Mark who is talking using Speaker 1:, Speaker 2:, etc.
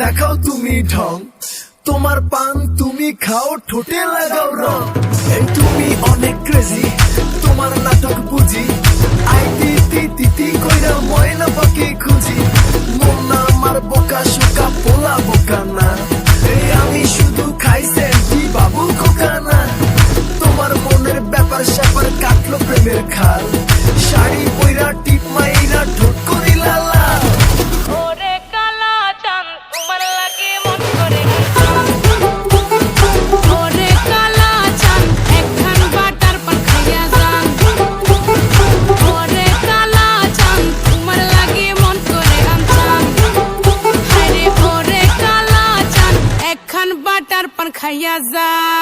Speaker 1: দেখাও তুমি ঢং, তোমার পান তুমি খাও ঠোঁটে লাগাও রং। এই তুমি অনেক ক্রেজি, তোমার নাটক বুঝি, আইটি তিতি কইরা ময়না পাখি খুঁজি। মন না আমার বোকা শোকা পোলা বোকা না, এই আমি শুধু খাই সেন্টি বাবু খোকা না। তোমার মনের ব্যাপার স্যাপার কাটলো প্রেমের খাল, শাড়ি পইরা টিপ মাইরা ঠোঁট করিলা লাল।
Speaker 2: ওরে কালা চাঁদ তোমার লাগে মন করে, ওরে কালা চাঁদ একখান বাটার পান খাইয়া যান। ওরে কালা চাঁদ তোমার লাগে মন করে আনছান, হায়রে ওরে কালা চাঁদ একখান বাটার পান খাইয়া যান।